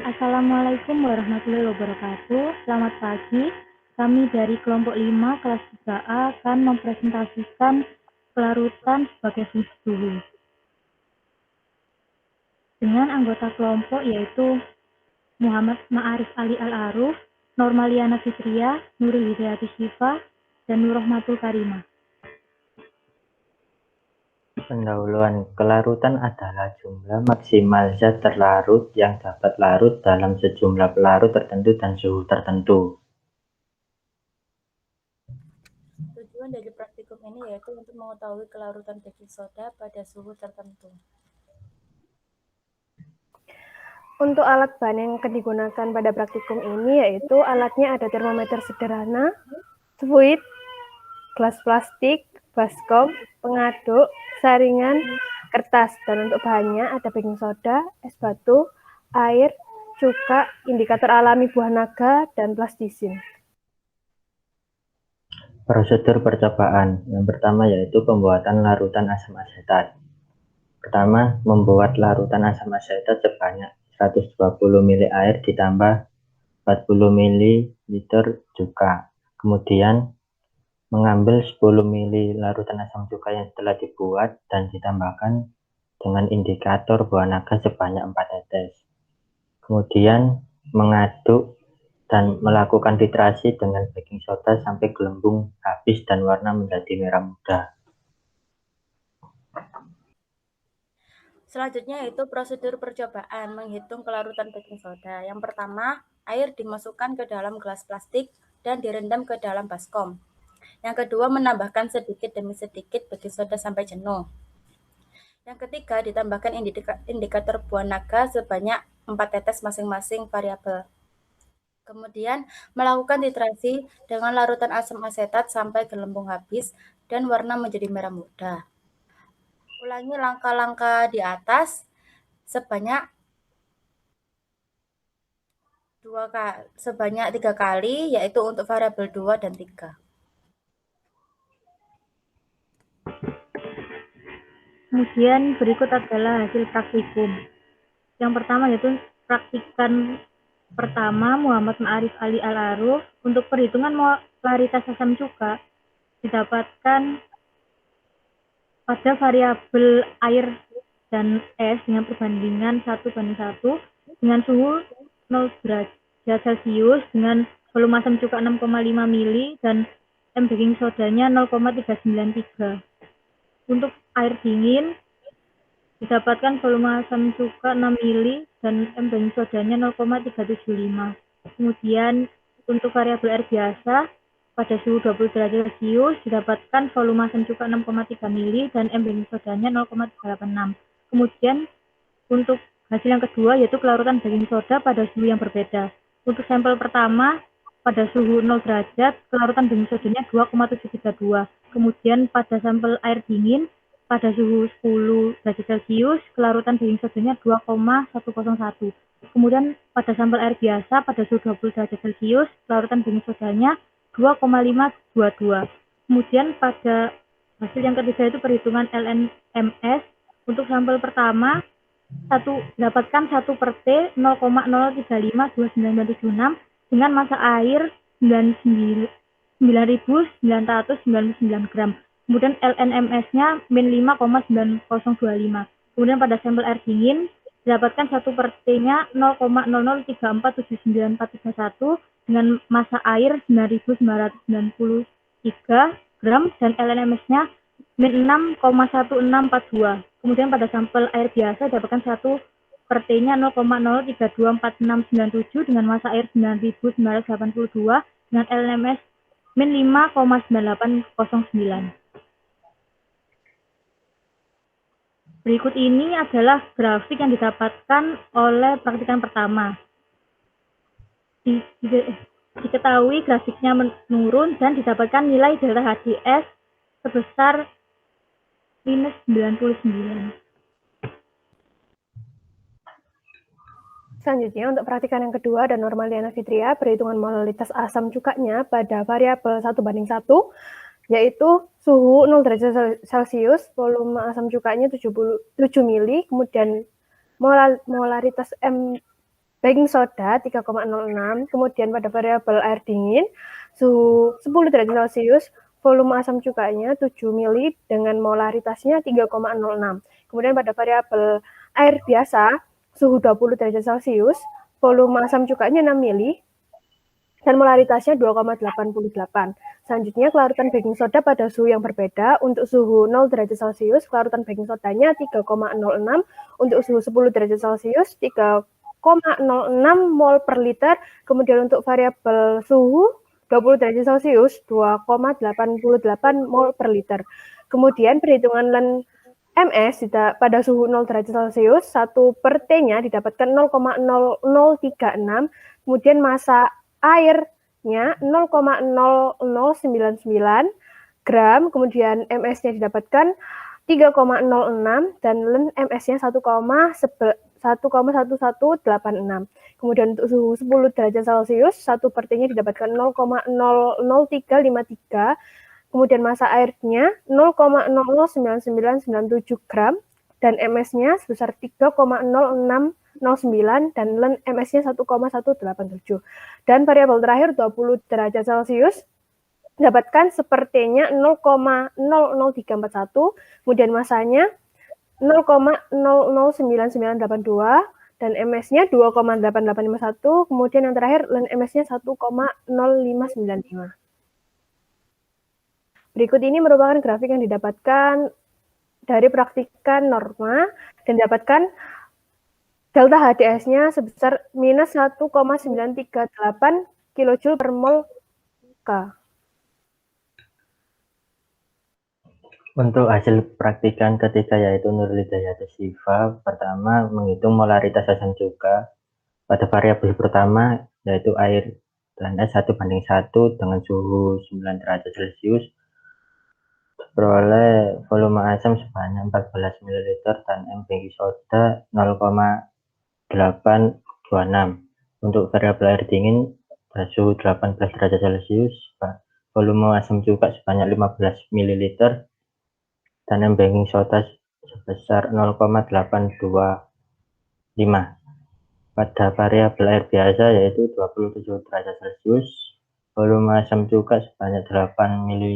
Assalamualaikum warahmatullahi wabarakatuh. Selamat pagi. Kami dari kelompok 5 kelas 3A akan mempresentasikan kelarutan sebagai fungsi suhu. Dengan anggota kelompok yaitu Muhammad Ma'arif Ali Al-Aruf, Normaliana Fitria, Nurul Hidayati Syifa, dan Nurrohmatul Karimah. Pendahuluan. Kelarutan adalah jumlah maksimal zat terlarut yang dapat larut dalam sejumlah pelarut tertentu dan suhu tertentu. Tujuan dari praktikum ini yaitu untuk mengetahui kelarutan baking soda pada suhu tertentu. Untuk alat bahan yang akan digunakan pada praktikum ini yaitu alatnya ada termometer sederhana, fluid, gelas plastik, baskom, pengaduk, saringan, kertas, dan untuk bahannya ada baking soda, es batu, air, cuka, indikator alami buah naga, dan plastisin. Prosedur percobaan. Yang pertama yaitu pembuatan larutan asam asetat. Pertama, membuat larutan asam asetat sebanyak 120 ml air ditambah 40 ml cuka. Kemudian, mengambil 10 ml larutan asam cuka yang telah dibuat dan ditambahkan dengan indikator buah naga sebanyak 4 tetes. Kemudian mengaduk dan melakukan titrasi dengan baking soda sampai gelembung habis dan warna menjadi merah muda. Selanjutnya yaitu prosedur percobaan menghitung kelarutan baking soda. Yang pertama, air dimasukkan ke dalam gelas plastik dan direndam ke dalam baskom. Yang kedua, menambahkan sedikit demi sedikit baking soda sampai jenuh. Yang ketiga, ditambahkan indikator buah naga sebanyak 4 tetes masing-masing variabel. Kemudian, melakukan titrasi dengan larutan asam asetat sampai gelembung habis dan warna menjadi merah muda. Ulangi langkah-langkah di atas sebanyak 3 kali, yaitu untuk variabel 2 dan 3. Kemudian berikut adalah hasil praktikum. Yang pertama yaitu praktikan pertama Muhammad Ma'arif Ali Al-Aruf. Untuk perhitungan molaritas asam cuka didapatkan pada variabel air dan es dengan perbandingan 1:1 dengan suhu 0 derajat Celcius dengan volume asam cuka 6,5 mili dan baking sodanya 0,393. Untuk air dingin didapatkan volume asam cuka 6 mili dan baking sodanya 0,375. Kemudian untuk variabel air biasa pada suhu 20 derajat Celcius didapatkan volume asam cuka 6,3 mili dan baking sodanya 0,386. Kemudian untuk hasil yang kedua yaitu kelarutan baking soda pada suhu yang berbeda. Untuk sampel pertama pada suhu 0 derajat kelarutan baking sodanya 2,732. Kemudian pada sampel air dingin pada suhu 10 derajat Celcius kelarutan baking sodanya 2,101. Kemudian pada sampel air biasa pada suhu 20 derajat Celcius kelarutan baking sodanya 2,522. Kemudian pada hasil yang ketiga itu perhitungan LNMS. Untuk sampel pertama dapatkan 1 per T 0,0352976 dengan massa air 9.999 gram. Kemudian LNMS-nya min 5,9025. Kemudian pada sampel air dingin didapatkan 1 per T-nya 0,00347941 dengan massa air 9.993 gram dan LNMS-nya min 6,1642. Kemudian pada sampel air biasa didapatkan 1 per T-nya 0,0324697 dengan massa air 9.982 dengan LNMS min 5,9809. Berikut ini adalah grafik yang didapatkan oleh praktikan pertama. Diketahui grafiknya menurun dan didapatkan nilai delta HDS sebesar minus 99. Selanjutnya untuk praktikan yang kedua dan Normaliana Fitria, perhitungan molaritas asam cukanya pada variabel 1:1, yaitu suhu 0 derajat Celcius, volume asam cukanya 7 mili, kemudian molaritas baking soda 3,06, kemudian pada variabel air dingin suhu 10 derajat Celcius, volume asam cukanya 7 mili dengan molaritasnya 3,06. Kemudian pada variabel air biasa suhu 20 derajat Celcius, volume asam cukanya 6 mili dan molaritasnya 2,88. Selanjutnya, kelarutan baking soda pada suhu yang berbeda. Untuk suhu 0 derajat Celcius, kelarutan baking sodanya 3,06. Untuk suhu 10 derajat Celcius, 3,06 mol per liter. Kemudian untuk variabel suhu 20 derajat Celcius, 2,88 mol per liter. Kemudian perhitungan Ln MS pada suhu 0 derajat Celcius, 1 per T-nya didapatkan 0,0036. Kemudian massa airnya 0,0099 gram, kemudian MS-nya didapatkan 3,06 dan Ln MS-nya 1,1186. Kemudian untuk suhu 10 derajat Celcius, 1 per T-nya didapatkan 0,00353. Kemudian massa airnya 0,009997 gram dan MS-nya sebesar 3,0609 dan Ln MS-nya 1,187. Dan variabel terakhir 20 derajat Celcius dapatkan sepertinya 0,00341, kemudian masanya 0,009982 dan MS-nya 2,8851, kemudian yang terakhir Ln MS-nya 1,0595. Berikut ini merupakan grafik yang didapatkan dari praktikan norma dan dapatkan delta HDS-nya sebesar minus 1,938 kJ per mol K. Untuk hasil praktikan ketiga yaitu Nurlidayati Syifa, pertama menghitung molaritas asam cuka pada variabel pertama yaitu air dan es 1:1 dengan suhu 9 derajat Celcius, peroleh volume asam sebanyak 14 ml dan M baking soda 0,826. Untuk variabel air dingin pada suhu 18 derajat Celcius, volume asam cuka sebanyak 15 ml dan M baking soda sebesar 0,825. Pada variabel air biasa yaitu 27 derajat Celcius, volume asam cuka sebanyak 8 ml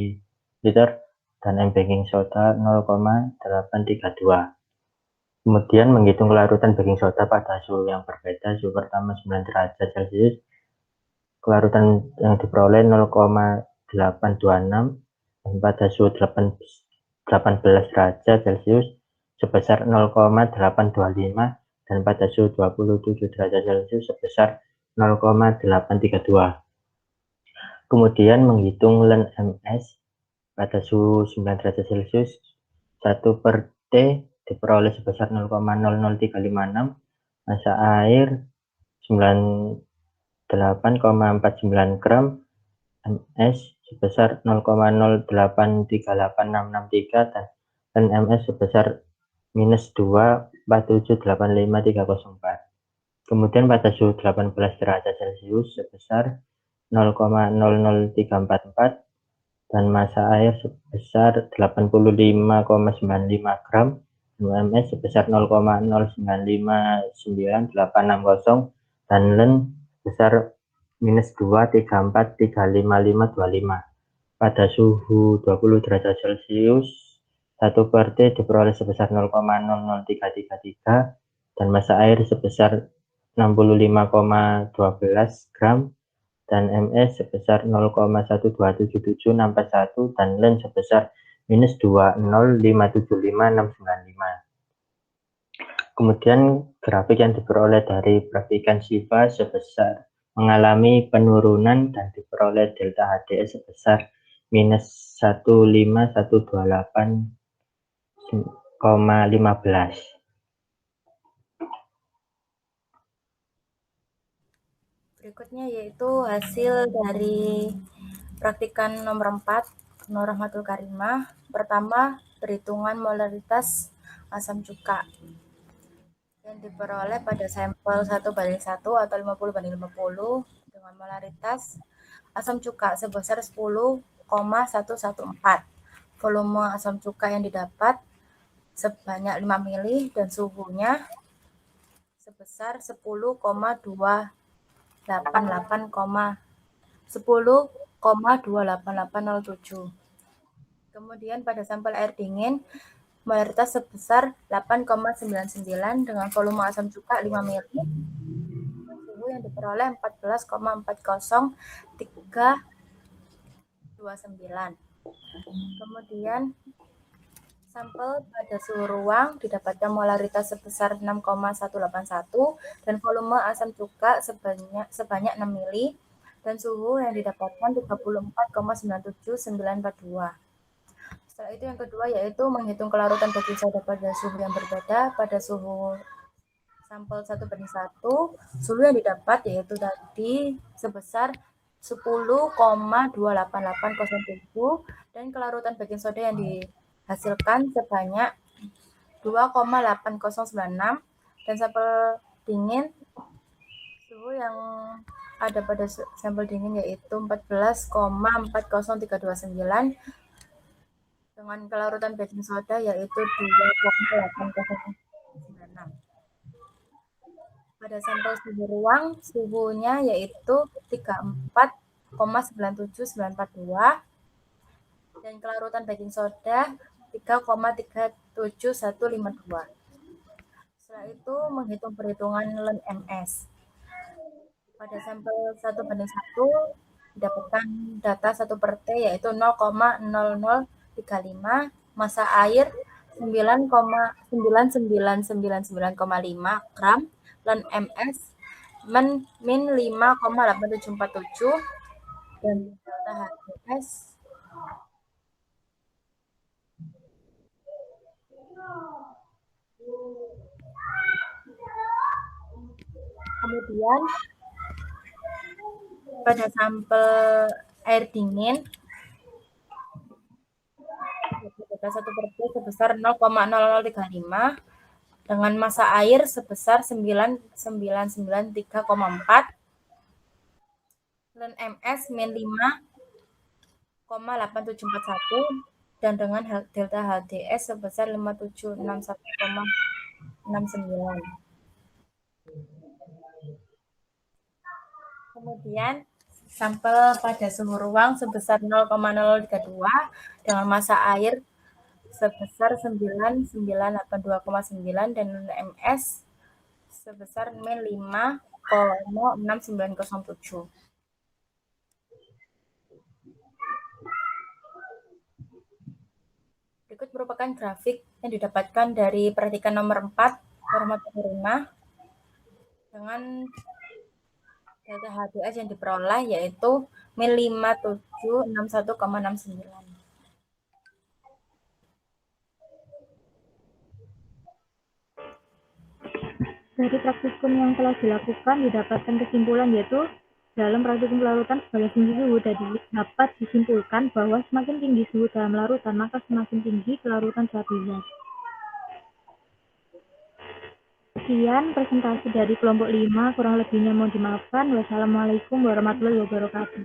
dan M baking soda 0,832. Kemudian menghitung kelarutan baking soda pada suhu yang berbeda. Suhu pertama 9 derajat Celcius, kelarutan yang diperoleh 0,826 dan pada suhu 18 derajat Celcius sebesar 0,825 dan pada suhu 27 derajat Celcius sebesar 0,832. Kemudian menghitung Ln MS pada suhu 9 derajat Celcius, 1 per T diperoleh sebesar 0,00356, massa air 98,49 gram, MS sebesar 0,0838663 dan MS sebesar minus 2,4785,304. Kemudian pada suhu 18 derajat Celcius sebesar 0,00344 dan massa air sebesar 85,95 gram, MS sebesar 0,0959860 dan Ln sebesar minus 2,34,35525. Pada suhu 20 derajat Celcius, 1 per T diperoleh sebesar 0,00333 dan massa air sebesar 65,12 gram dan MS sebesar 0,1277641 dan Ln sebesar minus 20575,695. Kemudian grafik yang diperoleh dari praktikan Syifa sebesar mengalami penurunan dan diperoleh delta HDS sebesar minus 15128,15. Berikutnya yaitu hasil dari praktikan nomor 4, Nur Rahmatul Karimah. Pertama, perhitungan molaritas asam cuka yang diperoleh pada sampel 1:1 atau 50:50 dengan molaritas asam cuka sebesar 10,114. Volume asam cuka yang didapat sebanyak 5 mili dan suhunya sebesar 10,288,07. Kemudian pada sampel air dingin, molaritas sebesar 8,99 dengan volume asam cuka 5 ml. Suhu yang diperoleh 14,40,329. Kemudian sampel pada suhu ruang didapatkan molaritas sebesar 6,181 dan volume asam cuka sebanyak 6 ml dan suhu yang didapatkan 34,97942. Setelah itu yang kedua yaitu menghitung kelarutan baking soda pada suhu yang berbeda. Pada suhu sampel 1:1, suhu yang didapat yaitu tadi sebesar 10,28807 dan kelarutan baking soda yang dihasilkan sebanyak 2,8096 dan sampel dingin suhu yang ada pada sampel dingin yaitu 14,40,329 dengan kelarutan baking soda yaitu 2,8096. Pada sampel suhu ruang, suhunya yaitu 34,97942 dan kelarutan baking soda 3,37152. Setelah itu menghitung perhitungan ln MS. Pada sampel 1:1 didapatkan data 1/T yaitu 0,0035, massa air 9,999,5 gram, dan MS min 5,8747 dan delta HDS kemudian pada sampel air dingin data 1/T sebesar 0,0035 dengan massa air sebesar 999,3,4 dan MS min 5,8741 dan dengan delta HDS sebesar 5761,69. Kemudian sampel pada suhu ruang sebesar 0,032 dengan massa air sebesar 9982,9 dan MS sebesar min 5,6907. Berikut merupakan grafik yang didapatkan dari perhatikan nomor 4 format rumah dengan delta HDS yang diperoleh yaitu min 5761,69. Dari praktikum yang telah dilakukan didapatkan kesimpulan yaitu dalam praktikum larutan sebagai tinggi suhu dapat disimpulkan bahwa semakin tinggi suhu dalam larutan maka semakin tinggi kelarutan zat zat. Sekian presentasi dari kelompok 5, kurang lebihnya mohon dimaafkan. Wassalamualaikum warahmatullahi wabarakatuh.